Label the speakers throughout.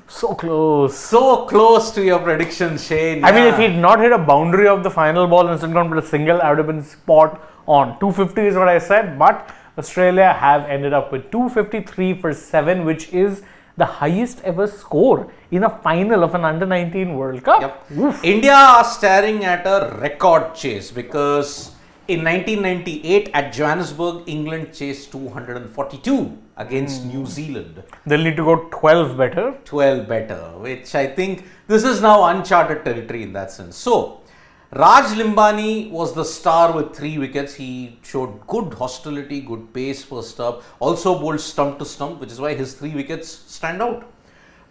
Speaker 1: So close.
Speaker 2: So close to your prediction, Shane.
Speaker 1: I mean, if he'd not hit a boundary of the final ball and instead gone for a single, I would have been spot on. 250 is what I said, but Australia have ended up with 253 for 7, which is the highest ever score in a final of an under-19 World Cup.
Speaker 2: Yep. India are staring at a record chase because in 1998 at Johannesburg, England chased 242 against New Zealand.
Speaker 1: They'll need to go 12 better.
Speaker 2: 12 better, which I think this is now uncharted territory in that sense. So, Raj Limbani was the star with 3 wickets. He showed good hostility, good pace first up. Also bowled stump to stump, which is why his 3 wickets stand out.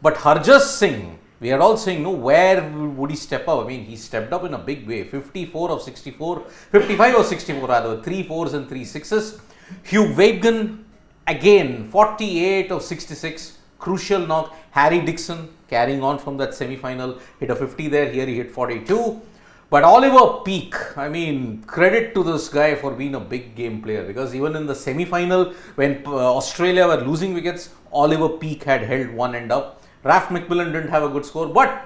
Speaker 2: But Harjas Singh, we are all saying, no, where would he step up? I mean, he stepped up in a big way. 54 of 64, 55 or 64 rather, 3 fours and 3 sixes. Hugh Wagan, again, 48 of 66, crucial knock. Harry Dixon, carrying on from that semi-final, hit a 50 there. Here he hit 42. But Oliver Peak, I mean, credit to this guy for being a big game player, because even in the semi-final, when Australia were losing wickets, Oliver Peak had held one end up. Raf McMillan didn't have a good score, but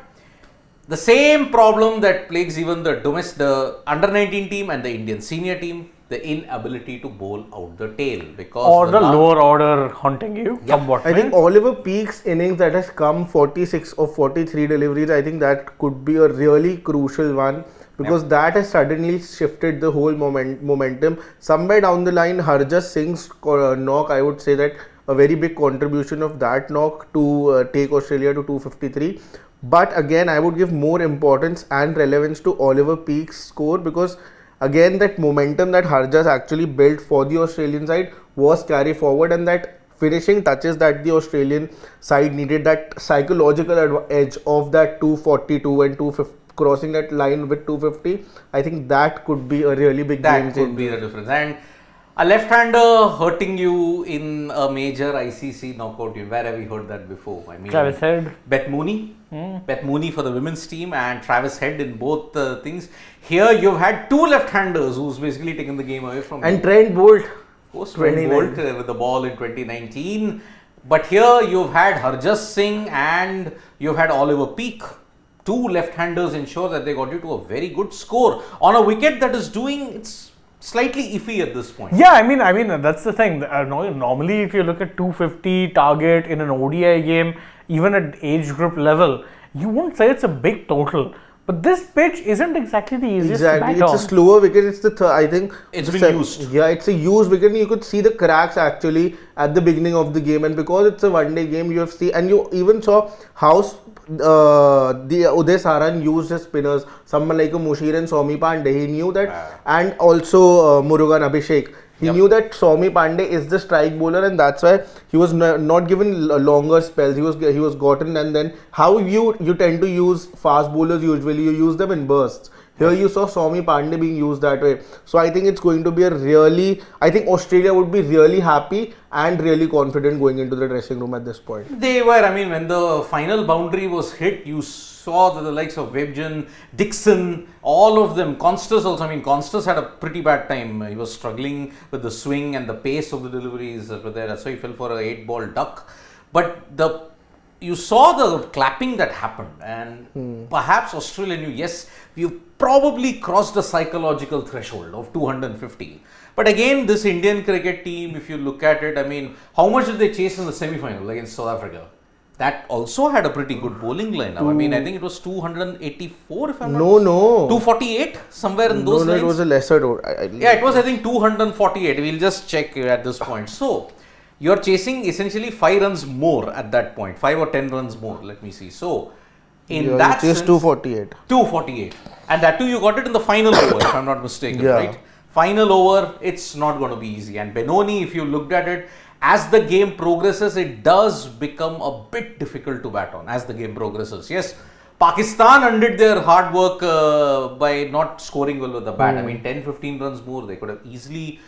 Speaker 2: the same problem that plagues even the under-19 team and the Indian senior team, the inability to bowl out the tail, because
Speaker 1: or the lower order haunting you.
Speaker 2: Yeah.
Speaker 3: I think Oliver Peak's innings that has come 46 of 43 deliveries, I think that could be a really crucial one, because that has suddenly shifted the whole momentum. Somewhere down the line, Harjas Singh's knock, I would say that a very big contribution of that knock to take Australia to 253. But again, I would give more importance and relevance to Oliver Peak's score, because again, that momentum that Harjas actually built for the Australian side was carried forward, and that finishing touches that the Australian side needed, that psychological edge of that 242 and 250, crossing that line with 250, I think that could be a really big game changer.
Speaker 2: That could be the difference. And a left-hander hurting you in a major ICC knockout game. Where have we heard that before? I mean,
Speaker 1: Travis Head.
Speaker 2: Beth Mooney. Beth Mooney for the women's team and Travis Head in both things. Here you've had 2 left-handers who's basically taken the game away from you.
Speaker 3: And Trent Bolt.
Speaker 2: Of course, Trent Bolt with the ball in 2019. But here you've had Harjas Singh and you've had Oliver Peak. 2 left-handers ensure that they got you to a very good score on a wicket that is doing its slightly iffy at this point.
Speaker 1: Yeah, I mean that's the thing. Normally, if you look at 250 target in an ODI game, even at age group level, you won't say it's a big total. But this pitch isn't exactly the easiest to bat
Speaker 3: It's
Speaker 1: on.
Speaker 3: a slower wicket. It's the I think
Speaker 2: it's been used.
Speaker 3: Yeah, it's a used wicket. You could see the cracks actually at the beginning of the game, and because it's a one-day game, you have seen, and you even saw how the Uday Saran used his spinners. Someone like a Mushir and Soumi Pandey, he knew that, and also Murugan Abhishek. He knew that Soumi Pandey is the strike bowler, and that's why he was not given longer spells. He was gotten, and then how you tend to use fast bowlers usually, you use them in bursts. Here you saw Soumi Pandey being used that way. So I think it's going to be I think Australia would be really happy and really confident going into the dressing room at this point.
Speaker 2: They were, I mean, when the final boundary was hit, you saw that the likes of Webjen, Dixon, all of them, Constas also, I mean, Constas had a pretty bad time. He was struggling with the swing and the pace of the deliveries there. That's why he fell for an 8-ball duck. But you saw the clapping that happened, and perhaps Australia knew, yes, we've probably crossed the psychological threshold of 250. But again, this Indian cricket team, if you look at it, I mean, how much did they chase in the semi-final against South Africa? That also had a pretty good bowling lineup. I mean, I think it was 284 if I'm not mistaken. 248, somewhere in those lines.
Speaker 3: No, it was a lesser total.
Speaker 2: Yeah, it was, I think, 248. We'll just check at this point. So, you're chasing essentially 5 runs more at that point, 5 or 10 runs more. Let me see. So, in that sense,
Speaker 3: 248.
Speaker 2: 248. And that too, you got it in the final over, if I'm not mistaken, right? Final over, it's not going to be easy. And Benoni, if you looked at it, as the game progresses, it does become a bit difficult to bat on as the game progresses. Yes, Pakistan undid their hard work by not scoring well with the bat. I mean, 10-15 runs more, they could have easily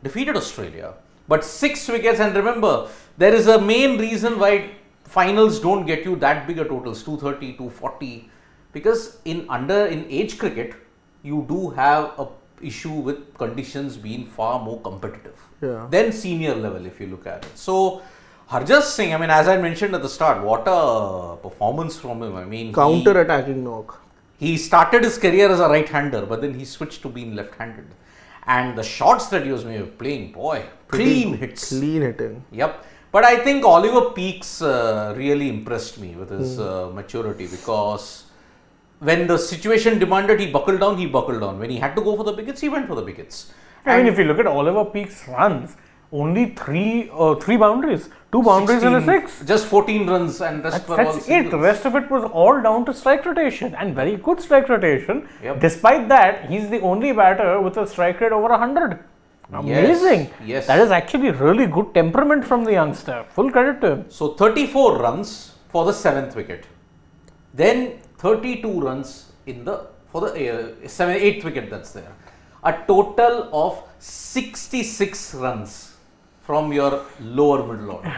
Speaker 2: defeated Australia. But 6 wickets, and remember, there is a main reason why finals don't get you that big a totals, 230, 240, because in age cricket, you do have a issue with conditions being far more competitive than senior level if you look at it. So, Harjas Singh, I mean, as I mentioned at the start, what a performance from him. I mean,
Speaker 3: Counter-attacking knock.
Speaker 2: he started his career as a right-hander, but then he switched to being left-handed. And the shots that he was playing, boy, clean hits.
Speaker 3: Clean hitting.
Speaker 2: Yep. But I think Oliver Peaks really impressed me with his maturity, because when the situation demanded, he buckled down, When he had to go for the wickets, he went for the wickets.
Speaker 1: I mean, if you look at Oliver Peaks' runs, only three boundaries, 2 boundaries and a 6.
Speaker 2: Just 14 runs, and rest were all
Speaker 1: That's it.
Speaker 2: singles.
Speaker 1: The rest of it was all down to strike rotation, and very good strike rotation.
Speaker 2: Yep.
Speaker 1: Despite that, he's the only batter with a strike rate over 100. Amazing.
Speaker 2: Yes.
Speaker 1: That is actually really good temperament from the youngster. Full credit to him.
Speaker 2: So 34 runs for the 7th wicket. Then 32 runs for the 8th wicket that's there. A total of 66 runs from your lower middle order.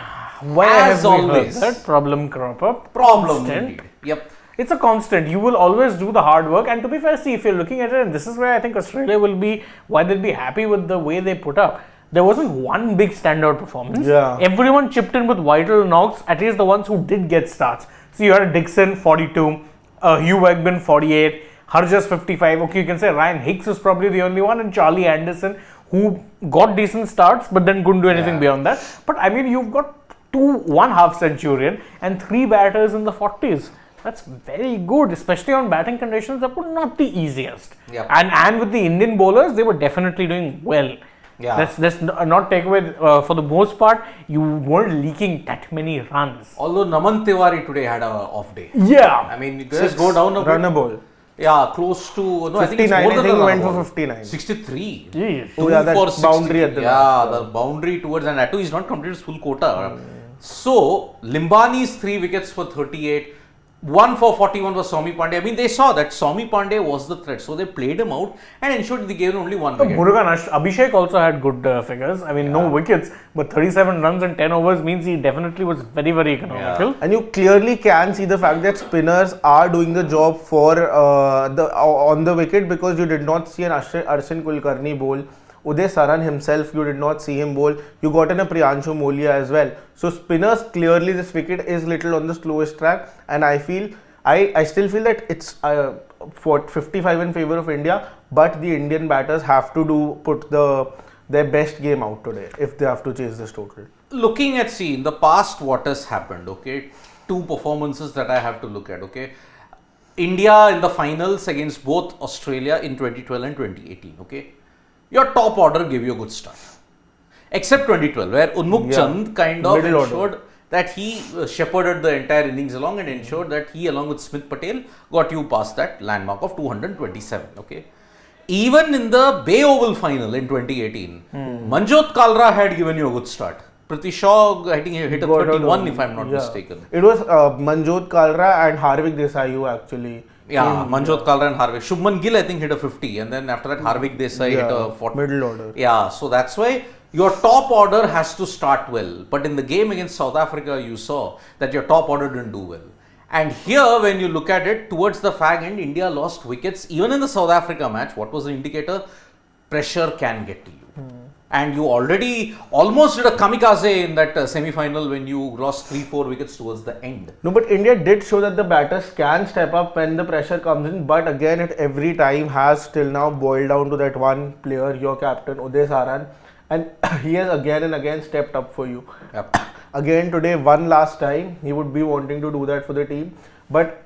Speaker 1: Why
Speaker 2: As
Speaker 1: have we heard
Speaker 2: always.
Speaker 1: that problem crop up?
Speaker 2: Problem
Speaker 1: Constant.
Speaker 2: indeed. Yep.
Speaker 1: It's a constant. You will always do the hard work. And to be fair, see, if you're looking at it, and this is where I think Australia will be, why they'll be happy with the way they put up. There wasn't one big standout performance.
Speaker 3: Yeah.
Speaker 1: Everyone chipped in with vital knocks, at least the ones who did get starts. So you had Dixon, 42, Hugh Wegman, 48, Harjas, 55. Okay, you can say Ryan Hicks is probably the only one, and Charlie Anderson, who got decent starts, but then couldn't do anything beyond that. But I mean, you've got 1 half centurion and 3 batters in the 40s. That's very good, especially on batting conditions that were not the easiest.
Speaker 2: Yep.
Speaker 1: And with the Indian bowlers, they were definitely doing well.
Speaker 2: Yeah.
Speaker 1: Let's not take away, for the most part, you weren't leaking that many runs.
Speaker 2: Although Naman Tiwari today had a off day.
Speaker 1: Yeah.
Speaker 2: I mean, you just go down a bit.
Speaker 3: Run a ball.
Speaker 2: Yeah, close to, no, I think it's
Speaker 3: 59,
Speaker 2: more
Speaker 3: I
Speaker 2: than
Speaker 3: think
Speaker 2: a
Speaker 3: went
Speaker 2: run
Speaker 3: for
Speaker 2: ball.
Speaker 3: 59.
Speaker 2: 63.
Speaker 1: Jeez.
Speaker 3: Oh, yeah, that
Speaker 2: for 60.
Speaker 3: boundary at the
Speaker 2: Yeah,
Speaker 3: last.
Speaker 2: the boundary towards, and Attu is not completed his full quota. So, Limbani's 3 wickets for 38. 1 for 41 was Soumi Pandey. I mean, they saw that Soumi Pandey was the threat, so they played him out and ensured they gave him only 1 wicket.
Speaker 1: Murugan Abhishek also had good figures. I mean, no wickets, but 37 runs and 10 overs means he definitely was very, very economical.
Speaker 3: And you clearly can see the fact that spinners are doing the job for on the wicket, because you did not see an Arshin Kulkarni bowl. Uday Saran himself, you did not see him bowl. You got in a Priyanshu Molia as well. So spinners, clearly this wicket is little on the slowest track, and I still feel that it's 55 in favor of India, but the Indian batters have to put their best game out today if they have to chase this total.
Speaker 2: Looking at, in the past what has happened, okay, 2 performances that I have to look at, okay. India in the finals against both Australia in 2012 and 2018, okay. Your top order gave you a good start. Except 2012, where Unmukh Chand kind of
Speaker 3: Middle
Speaker 2: ensured
Speaker 3: order.
Speaker 2: that he shepherded the entire innings along and ensured that he, along with Smith Patel, got you past that landmark of 227, okay. Even in the Bay Oval final in 2018, Manjot Kalra had given you a good start. Priti Shaw, I think he hit a 31 if I'm not mistaken.
Speaker 3: It was Manjot Kalra and Harvik Desai actually.
Speaker 2: Yeah, Manjot Kalra and Harvik. Shubman Gill, I think, hit a 50, and then after that, Harvik Desai hit a 40.
Speaker 3: Middle order.
Speaker 2: Yeah, so that's why your top order has to start well. But in the game against South Africa, you saw that your top order didn't do well. And here, when you look at it, towards the fag end, India lost wickets. Even in the South Africa match, what was the indicator? Pressure can get to you. And you already almost did a kamikaze in that semi-final when you lost 3-4 wickets towards the end.
Speaker 3: No, but India did show that the batters can step up when the pressure comes in. But again, it every time has till now boiled down to that one player, your captain, Uday Saran. And he has again and again stepped up for you.
Speaker 2: Yep.
Speaker 3: Again today, one last time, he would be wanting to do that for the team. But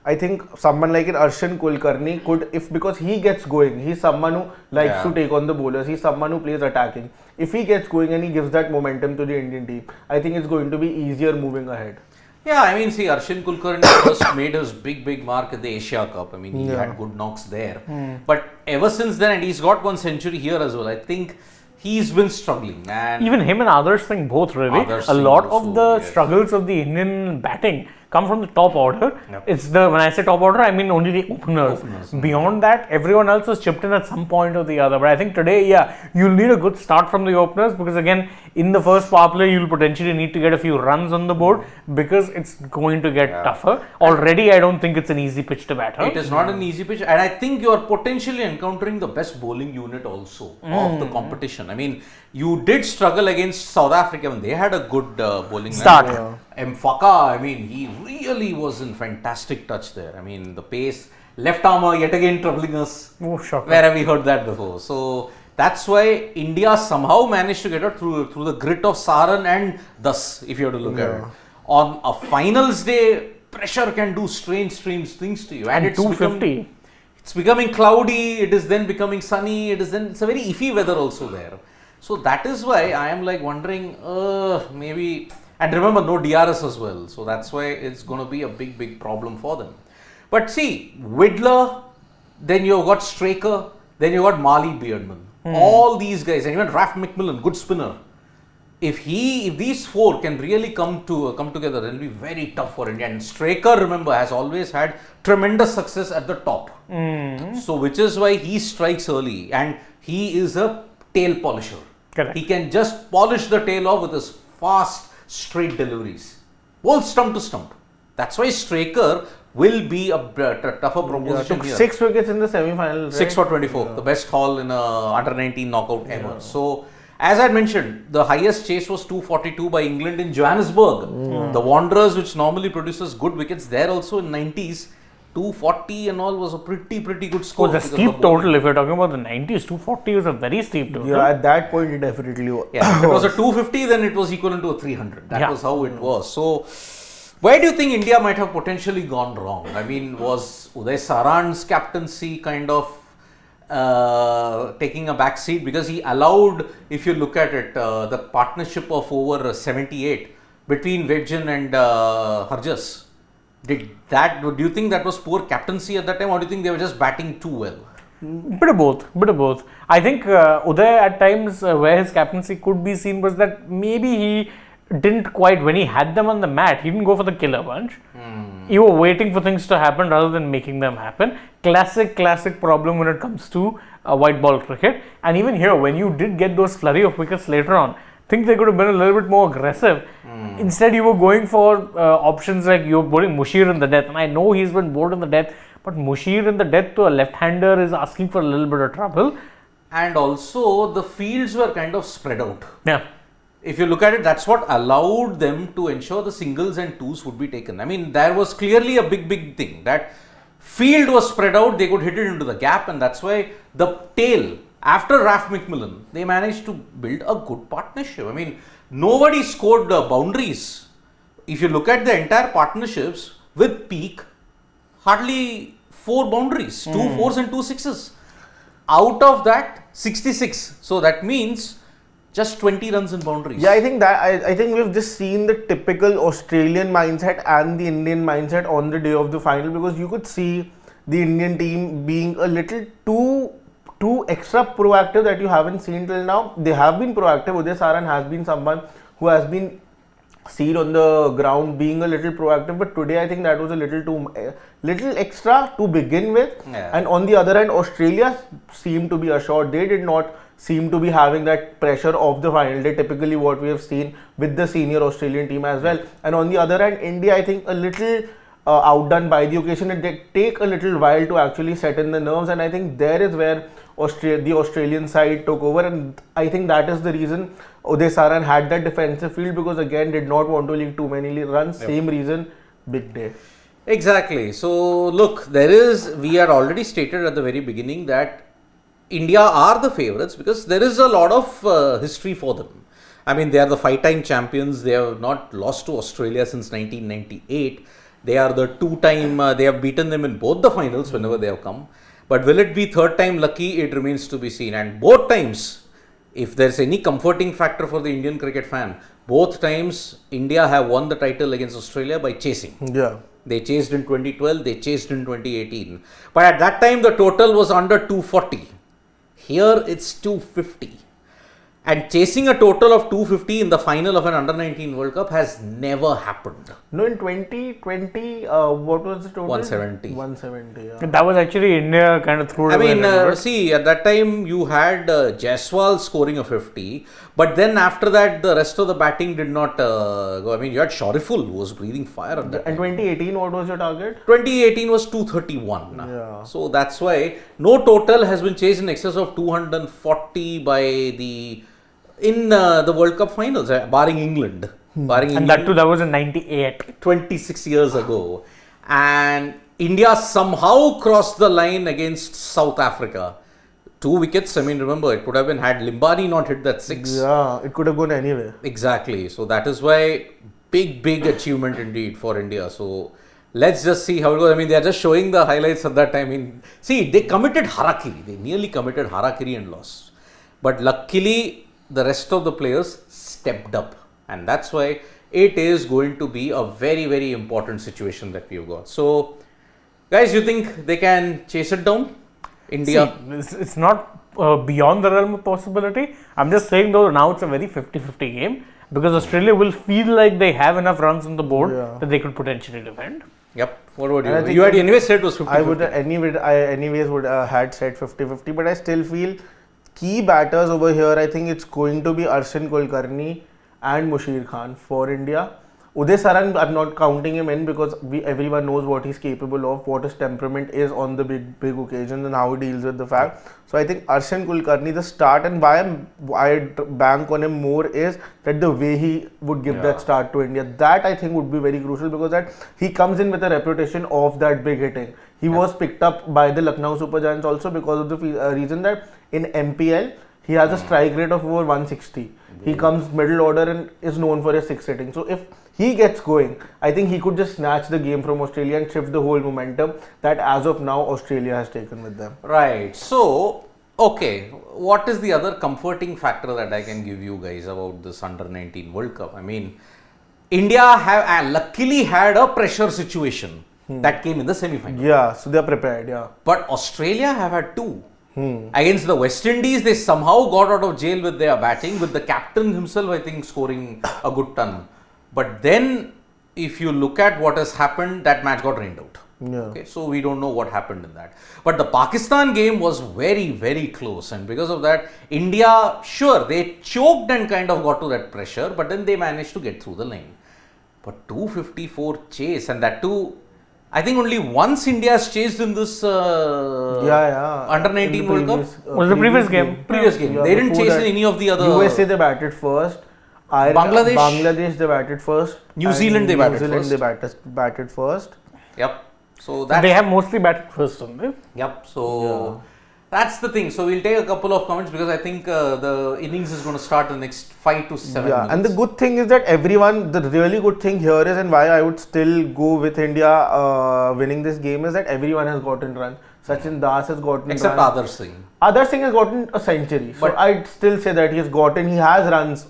Speaker 3: I think someone like an Arshin Kulkarni could, because he gets going, he's someone who likes to take on the bowlers, he's someone who plays attacking. If he gets going and he gives that momentum to the Indian team, I think it's going to be easier moving ahead.
Speaker 2: Yeah, I mean, Arshin Kulkarni first made his big mark at the Asia Cup. I mean, he had good knocks there. But ever since then, and he's got 1 century here as well, I think he's been struggling. And
Speaker 1: even him and Adarsh Singh both really.
Speaker 2: Adarsh
Speaker 1: A
Speaker 2: Singh
Speaker 1: lot
Speaker 2: also,
Speaker 1: of the
Speaker 2: yes.
Speaker 1: struggles of the Indian batting come from the top order. It's when I say top order, I mean only the openers. Beyond that, everyone else has chipped in at some point or the other. But I think today, you'll need a good start from the openers, because again, in the first power play, you'll potentially need to get a few runs on the board, because it's going to get tougher. Already, I don't think it's an easy pitch to bat.
Speaker 2: It is not an easy pitch, and I think you are potentially encountering the best bowling unit also of the competition. I mean, you did struggle against South Africa when they had a good bowling
Speaker 1: start.
Speaker 2: Mfaka, I mean, he really was in fantastic touch there. I mean, the pace, left armer yet again troubling us.
Speaker 1: Oh, shocker.
Speaker 2: Where have we heard that before? So that's why India somehow managed to get out through the grit of Saran and thus, if you have to look at it. On a finals day, pressure can do strange things to you. And it's
Speaker 1: 250.
Speaker 2: It's becoming cloudy, it is then becoming sunny, it's a very iffy weather also there. So that is why I am like wondering, maybe, and remember no DRS as well. So that's why it's going to be a big problem for them. But see, Widler, then you've got Straker, then you've got Marley Beardman. All these guys, and even Raf McMillan, good spinner. If these four can really come together, then it'll be very tough for India. And Straker, remember, has always had tremendous success at the top. So which is why he strikes early, and he is a tail polisher.
Speaker 1: Correct.
Speaker 2: He can just polish the tail off with his fast, straight deliveries. Both stump to stump. That's why Straker will be a tougher proposition
Speaker 3: took
Speaker 2: here.
Speaker 3: 6 wickets in the semi-final.
Speaker 2: 6 for 24, the best haul in a under 19 knockout ever. So, as I mentioned, the highest chase was 242 by England in Johannesburg. The Wanderers, which normally produces good wickets there also in 90s, 240 and all was a pretty good score.
Speaker 1: The steep total, if you're talking about the 90s, 240 was a very steep total.
Speaker 3: Yeah, at that point it definitely was.
Speaker 2: Yeah, if it was a 250, then it was equivalent to a 300. That was how it was. So, where do you think India might have potentially gone wrong? I mean, was Uday Saran's captaincy kind of taking a back seat? Because he allowed, if you look at it, the partnership of over 78 between Webjen and Harjas. Do you think that was poor captaincy at that time, or do you think they were just batting too well?
Speaker 1: Bit of both. I think Uday at times where his captaincy could be seen was that maybe he didn't quite, when he had them on the mat, he didn't go for the killer punch. You were waiting for things to happen rather than making them happen. Classic problem when it comes to white ball cricket. And even here, when you did get those flurry of wickets later on, I think they could have been a little bit more aggressive. Instead, you were going for options like you're bowling Mushir in the death. And I know he's been bowled in the death, but Mushir in the death to a left-hander is asking for a little bit of trouble.
Speaker 2: And also, the fields were kind of spread out.
Speaker 1: Yeah.
Speaker 2: If you look at it, that's what allowed them to ensure the singles and twos would be taken. I mean, there was clearly a big thing that field was spread out, they could hit it into the gap, and that's why the tail, after Raf McMillan, they managed to build a good partnership. I mean, nobody scored boundaries. If you look at the entire partnerships with Peak, hardly 4 boundaries, 2 4s and 2 6s. Out of that, 66. So that means just 20 runs in boundaries.
Speaker 3: Yeah, I think we've just seen the typical Australian mindset and the Indian mindset on the day of the final, because you could see the Indian team being a little too extra proactive that you haven't seen till now. They have been proactive. Uday Saran has been someone who has been seen on the ground being a little proactive, but today I think that was a little extra to begin with. And on the other hand, Australia seemed to be assured. They did not seem to be having that pressure of the final day, typically what we have seen with the senior Australian team as well. And on the other hand, India, I think a little outdone by the occasion. It did take a little while to actually set in the nerves, and I think there is where the Australian side took over, and I think that is the reason Uday Saran had that defensive field, because again did not want to leave too many runs. Same reason, big day.
Speaker 2: Exactly. So look, we had already stated at the very beginning that India are the favourites because there is a lot of history for them. I mean, they are the 5-time champions. They have not lost to Australia since 1998. They are the 2-time, they have beaten them in both the finals whenever they have come. But will it be 3rd time lucky? It remains to be seen. And both times, if there's any comforting factor for the Indian cricket fan, both times India have won the title against Australia by chasing.
Speaker 3: Yeah.
Speaker 2: They chased in 2012, they chased in 2018. But at that time, the total was under 240. Here, it's 250. And chasing a total of 250 in the final of an under-19 World Cup has never happened.
Speaker 3: No, in 2020, what was the total?
Speaker 2: 170.
Speaker 3: 170, yeah.
Speaker 1: That was actually India kind of threw it
Speaker 2: I
Speaker 1: away.
Speaker 2: mean, see, at that time you had Jaiswal scoring a 50, but then after that the rest of the batting did not go. I mean, you had Shariful who was breathing fire at that
Speaker 3: And
Speaker 2: time.
Speaker 3: 2018, what was your target?
Speaker 2: 2018 was 231.
Speaker 3: Yeah.
Speaker 2: So that's why no total has been chased in excess of 240 by the World Cup finals, barring England. Barring
Speaker 1: And that too, that was in 98.
Speaker 2: 26 years ago. And India somehow crossed the line against South Africa. 2 wickets. I mean, remember, it could have been had Limbani not hit that 6.
Speaker 3: Yeah, it could have gone anywhere.
Speaker 2: Exactly. So that is why big achievement indeed for India. So let's just see how it goes. I mean, they are just showing the highlights at that time. I mean, see, they committed harakiri. They nearly committed harakiri and lost. But luckily, the rest of the players stepped up. And that's why it is going to be a very important situation that we've got. So, guys, you think they can chase it down? India?
Speaker 1: See, it's not beyond the realm of possibility. I'm just saying though, now it's a very 50-50 game because Australia will feel like they have enough runs on the board that they could potentially defend.
Speaker 2: Yep. What about
Speaker 3: And I
Speaker 2: you?
Speaker 3: think
Speaker 2: You had anyway said it was 50-50.
Speaker 3: I would anyways would had said 50-50, but I still feel key batters over here, I think it's going to be Arshin Kulkarni and Mushir Khan for India. Uday Saran, I'm not counting him in because everyone knows what he's capable of, what his temperament is on the big occasions and how he deals with the fact. So I think Arshin Kulkarni, the start, and why I bank on him more is that the way he would give that start to India, that I think would be very crucial because that he comes in with a reputation of that big hitting. He was picked up by the Lucknow Super Giants also because of the reason that in MPL, he has a strike rate of over 160. He comes middle order and is known for his 6 hitting. So if he gets going, I think he could just snatch the game from Australia and shift the whole momentum that as of now Australia has taken with them.
Speaker 2: Right. So, okay, what is the other comforting factor that I can give you guys about this under-19 World Cup? I mean, India have luckily had a pressure situation that came in the semi-final.
Speaker 3: Yeah, so they are prepared, yeah.
Speaker 2: But Australia have had 2. Against the West Indies, they somehow got out of jail with their batting, with the captain himself, I think, scoring a good ton. But then, if you look at what has happened, that match got rained out.
Speaker 3: Yeah.
Speaker 2: Okay, so we don't know what happened in that. But the Pakistan game was very close, and because of that, India, sure, they choked and kind of got to that pressure, but then they managed to get through the line. But 254 chase, and that too, I think only once India has chased in this under-19 World Cup.
Speaker 1: Was the previous game?
Speaker 2: Previous game.
Speaker 3: Yeah,
Speaker 2: They didn't
Speaker 3: before
Speaker 2: chase
Speaker 3: that,
Speaker 2: in any of the other.
Speaker 3: USA they batted first. Bangladesh they batted first.
Speaker 2: New Zealand they batted first.
Speaker 3: They batted first.
Speaker 2: Yep. So that
Speaker 1: They have mostly batted first, don't they?
Speaker 2: Yep. So that's the thing. So we'll take a couple of comments because I think the innings is going to start in the next 5 to 7 minutes.
Speaker 3: And the good thing is that the really good thing here is, and why I would still go with India winning this game, is that everyone has gotten runs. Sachin Das has gotten
Speaker 2: Except
Speaker 3: runs.
Speaker 2: Adarsh Singh.
Speaker 3: Adarsh Singh has gotten a century. So
Speaker 2: But
Speaker 3: I'd still say that he has runs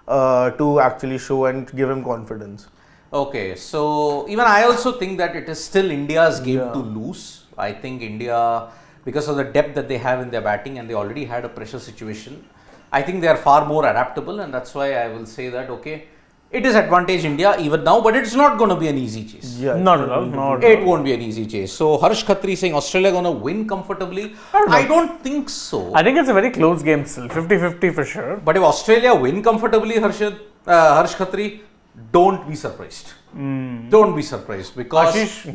Speaker 3: to actually show and give him confidence.
Speaker 2: Okay, so even I also think that it is still India's game to lose. I think India, because of the depth that they have in their batting and they already had a pressure situation, I think they are far more adaptable, and that's why I will say that, okay, it is advantage India even now, but it's not going to be an easy chase.
Speaker 3: Yeah,
Speaker 1: Not at all.
Speaker 2: It won't be an easy chase. So Harsh Khatri saying Australia going to win comfortably. I don't think so.
Speaker 1: I think it's a very close game still. 50-50 for sure.
Speaker 2: But if Australia win comfortably, Harsh Khatri, don't be surprised. Don't be surprised because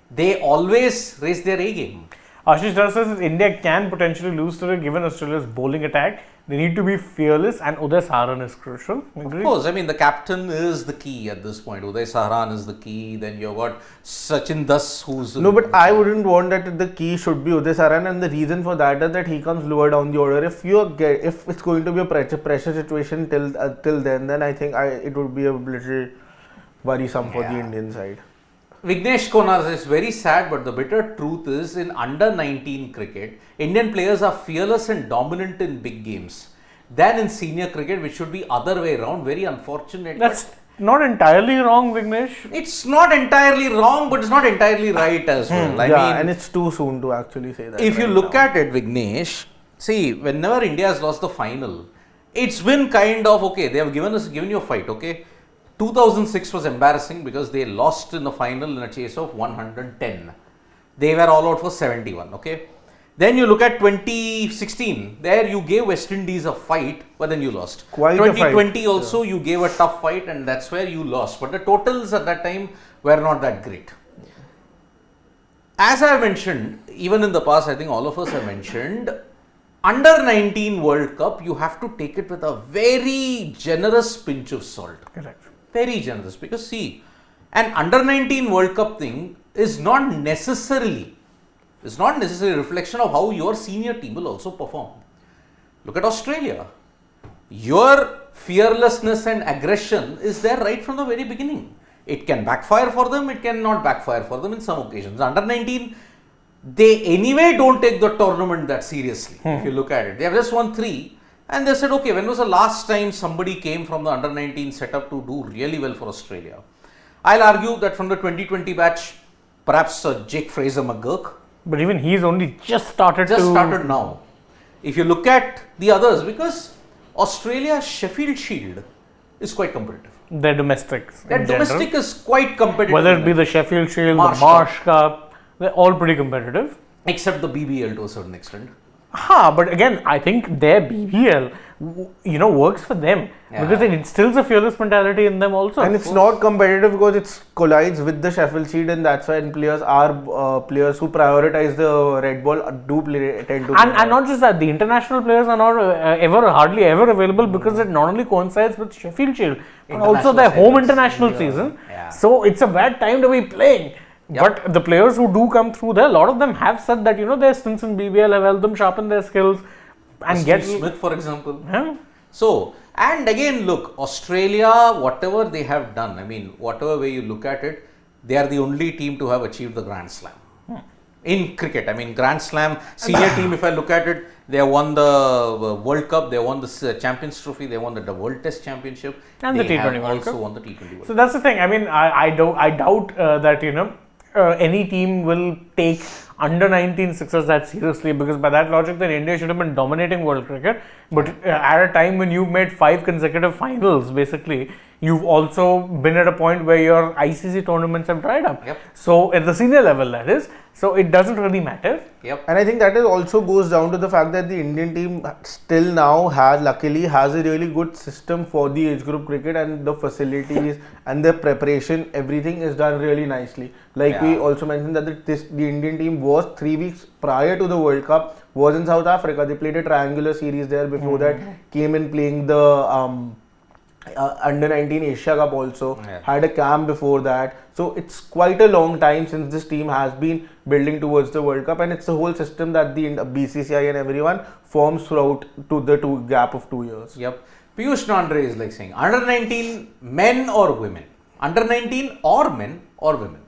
Speaker 2: they always raise their A game.
Speaker 1: Ashish Dhar says India can potentially lose today given Australia's bowling attack. They need to be fearless, and Uday Saran is crucial.
Speaker 2: Of course, I mean the captain is the key at this point. Uday Saran is the key. Then you've got Sachin Das, who's
Speaker 3: No, but I wouldn't want that the key should be Uday Saran, and the reason for that is that he comes lower down the order. If it's going to be a pressure situation till then I think it would be a little worrisome for the Indian side.
Speaker 2: Vignesh Konar says, very sad, but the bitter truth is in under-19 cricket, Indian players are fearless and dominant in big games than in senior cricket, which should be other way around. Very unfortunate.
Speaker 1: That's not entirely wrong, Vignesh.
Speaker 2: It's not entirely wrong, but it's not entirely right as well. I mean,
Speaker 3: and it's too soon to actually say that.
Speaker 2: if you look at it, Vignesh, see, whenever India has lost the final, it's been kind of okay. They have given you a fight. Okay, 2006 was embarrassing because they lost in the final in a chase of 110. They were all out for 71. Okay, then you look at 2016. There you gave West Indies a fight, but then you lost.
Speaker 3: Quite a fight.
Speaker 2: 2020 also you gave a tough fight, and that's where you lost. But the totals at that time were not that great. As I have mentioned, even in the past, I think all of us have mentioned, under 19 World Cup, you have to take it with a very generous pinch of salt.
Speaker 1: Correct.
Speaker 2: Very generous, because see, an under 19 World Cup thing is not necessarily a reflection of how your senior team will also perform. Look at Australia. Your fearlessness and aggression is there right from the very beginning. It can backfire for them, it can not backfire for them in some occasions. Under 19, they anyway don't take the tournament that seriously. If you look at it, they have just won 3, and they said, okay, when was the last time somebody came from the under 19 setup to do really well for Australia? I'll argue that from the 2020 batch, perhaps Jake Fraser McGurk.
Speaker 1: But even he's only just started
Speaker 2: now. If you look at the others, because Australia's Sheffield Shield is quite competitive.
Speaker 1: Their domestics.
Speaker 2: Their domestic is quite competitive.
Speaker 1: Whether it be the Sheffield Shield, the Marsh Cup, they're all pretty competitive.
Speaker 2: Except the BBL to a certain extent.
Speaker 1: But again, I think their BBL, works for them because it instills a fearless mentality in them also.
Speaker 3: And it's not competitive because it collides with the Sheffield Shield, and that's why players who prioritize the red ball tend to.
Speaker 1: And not just that, the international players are not hardly ever available because it not only coincides with Sheffield Shield, but also their home international season.
Speaker 2: Yeah.
Speaker 1: So it's a bad time to be playing. Yep. But the players who do come through there, a lot of them have said that their stints in BBL have helped them sharpen their skills and
Speaker 2: Steve Smith, for example.
Speaker 1: Yeah.
Speaker 2: So, and again, look, Australia, whatever they have done, I mean, whatever way you look at it, they are the only team to have achieved the Grand Slam. In cricket, I mean, Grand Slam, senior team, if I look at it, they won the World Cup, they won the Champions Trophy, they won the World Test Championship,
Speaker 1: and the T20 World Cup.
Speaker 2: Also won the T20 World Cup.
Speaker 1: So that's the thing. I mean, I doubt that any team will take under 19 sixers that seriously, because by that logic, then India should have been dominating world cricket. But at a time when you've made 5 consecutive finals, basically, you've also been at a point where your ICC tournaments have dried up.
Speaker 2: Yep.
Speaker 1: So at the senior level, that is. So it doesn't really matter.
Speaker 2: Yep.
Speaker 3: And I think that also goes down to the fact that the Indian team still now luckily has a really good system for the age group cricket, and the facilities and the preparation, everything is done really nicely. Like we also mentioned that the Indian team was 3 weeks prior to the World Cup, was in South Africa. They played a triangular series there. Before that, came in playing the under 19 Asia Cup also, had a camp before that. So it's quite a long time since this team has been building towards the World Cup, and it's the whole system that the BCCI and everyone forms throughout to the gap of 2 years.
Speaker 2: Yep. Piyush Nandre is like saying, under 19 men or women, under 19 or men or women.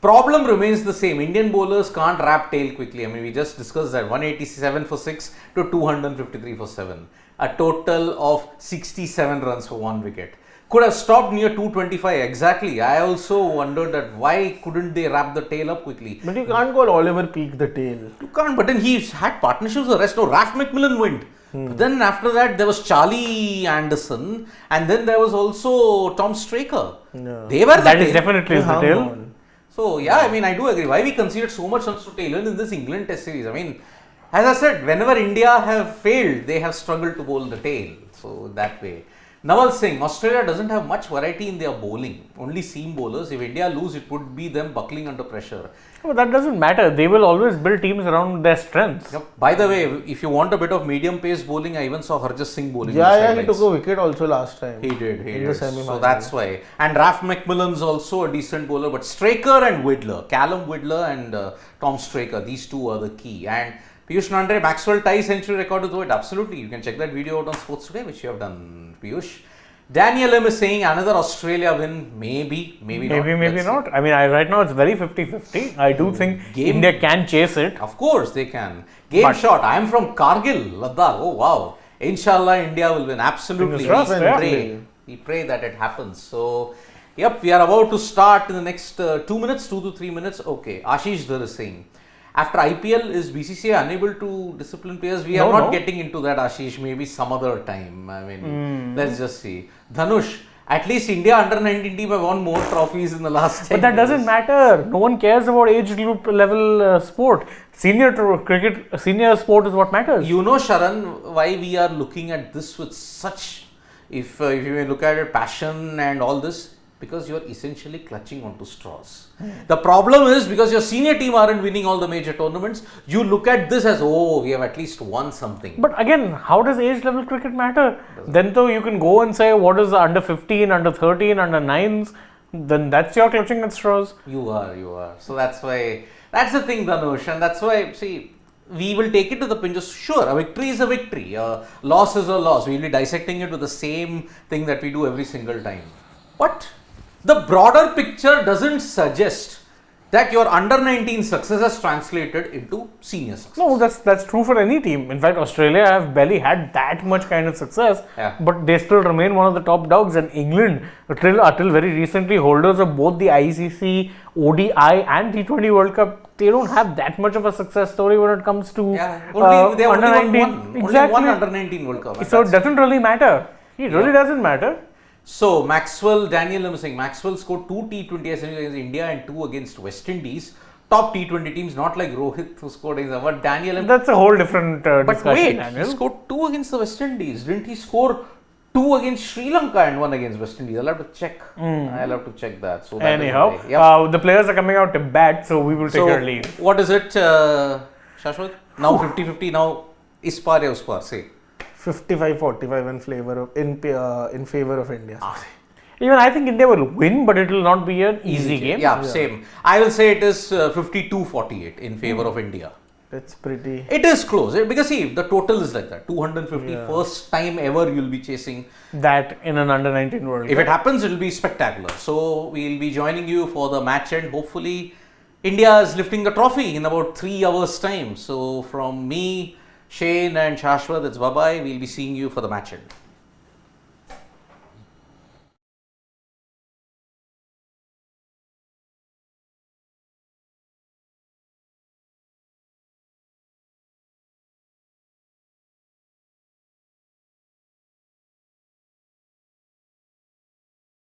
Speaker 2: Problem remains the same. Indian bowlers can't wrap tail quickly. I mean, we just discussed that 187 for 6 to 253 for 7. A total of 67 runs for 1 wicket. Could have stopped near 225. Exactly. I also wondered that why couldn't they wrap the tail up quickly?
Speaker 3: But you can't call Oliver Peak the tail.
Speaker 2: You can't. But then he's had partnerships with the rest. No, Raf McMillan went. But then after that, there was Charlie Anderson, and then there was also Tom Straker.
Speaker 3: Yeah.
Speaker 2: They were the
Speaker 1: That
Speaker 2: tail.
Speaker 1: is definitely the tail.
Speaker 2: So, yeah, I mean, I do agree. Why we conceded so much runs to Taylor in this England Test series? I mean, as I said, whenever India have failed, they have struggled to bowl the tail. So, that way. Nawal Singh, Australia doesn't have much variety in their bowling. Only seam bowlers. If India lose, it would be them buckling under pressure.
Speaker 1: Well, that doesn't matter. They will always build teams around their strengths.
Speaker 2: Yep. By the way, if you want a bit of medium pace bowling, I even saw Harjas Singh bowling.
Speaker 3: Yeah, he took a wicket also last time.
Speaker 2: He did.
Speaker 3: In the semi-final.
Speaker 2: So that's why. And Raf McMillan's also a decent bowler, but Straker and Widler, Callum Widler and Tom Straker, these two are the key. And Piyush Nandre, Maxwell tie century record to it. Absolutely. You can check that video out on Sports Today, which you have done, Piyush. Daniel M is saying another Australia win, maybe
Speaker 1: not. I mean, right now it's very 50-50. I do think India can chase it.
Speaker 2: Of course they can. Shot. I am from Kargil, Ladakh. Oh wow. Inshallah, India will win. Absolutely. We pray that it happens. So, yep, we are about to start in the next 2 minutes, 2 to 3 minutes. Okay. Ashish Dhar is saying, after IPL, is BCCI unable to discipline players? We are
Speaker 1: No,
Speaker 2: not
Speaker 1: no.
Speaker 2: getting into that, Ashish. Maybe some other time. I mean, let's just see. Dhanush, at least India under 19 team have won more trophies in the last 10
Speaker 1: But that
Speaker 2: years.
Speaker 1: doesn't matter. No one cares about age group level sport. Cricket, senior sport is what matters.
Speaker 2: You know, Sharan, why we are looking at this with such, if you may look at it, passion and all this, because you are essentially clutching onto straws. The problem is because your senior team aren't winning all the major tournaments, you look at this as, oh, we have at least won something.
Speaker 1: But again, how does age level cricket matter? Then though you can go and say what is under 15, under 13, under 9s, then that's your clutching at straws.
Speaker 2: You are. So that's why, that's the thing, Dhanush, and that's why, see, we will take it to the pinch of, sure, a victory is a victory, a loss is a loss. We will be dissecting it with the same thing that we do every single time. But the broader picture doesn't suggest that your under 19 success has translated into senior success.
Speaker 1: No, that's true for any team. In fact, Australia have barely had that much kind of success,
Speaker 2: Yeah.
Speaker 1: but they still remain one of the top dogs. And England, till very recently, holders of both the ICC, ODI, and T20 World Cup, they don't have that much of a success story when it comes to
Speaker 2: They have
Speaker 1: under
Speaker 2: only
Speaker 1: 19.
Speaker 2: won one.
Speaker 1: Exactly.
Speaker 2: Only one under 19 World Cup. and
Speaker 1: So it
Speaker 2: that's-
Speaker 1: doesn't really matter. It really doesn't matter.
Speaker 2: So Daniel I'm saying Maxwell scored 2 T20 SMs against India and 2 against West Indies. Top T20 teams, not like Rohit who scored against, but Daniel.
Speaker 1: That's a whole different
Speaker 2: But
Speaker 1: discussion,
Speaker 2: wait,
Speaker 1: Daniel.
Speaker 2: he scored 2 against the West Indies. Didn't he score 2 against Sri Lanka and 1 against West Indies? I'll have to check. I'll have to check that. So that is
Speaker 1: Anyhow,
Speaker 2: why. Yep.
Speaker 1: the players are coming out to bat, so we will take our leave.
Speaker 2: What is it, Shashwat? Now 50-50. Now is par ya us par? Say.
Speaker 3: 55-45 in favor of India.
Speaker 1: Even I think India will win, but it will not be an easy game.
Speaker 2: Yeah, same. I will say it is 52-48 in favor of India.
Speaker 3: That's pretty.
Speaker 2: It is close because see, the total is like that 250. First time ever you'll be chasing.
Speaker 1: That in an under 19 World
Speaker 2: If
Speaker 1: Cup.
Speaker 2: it happens, it'll be spectacular. So we'll be joining you for the match end. Hopefully, India is lifting the trophy in about 3 hours' time. So from me, Shane, and Shashwat, it's bye bye. We'll be seeing you for the match end.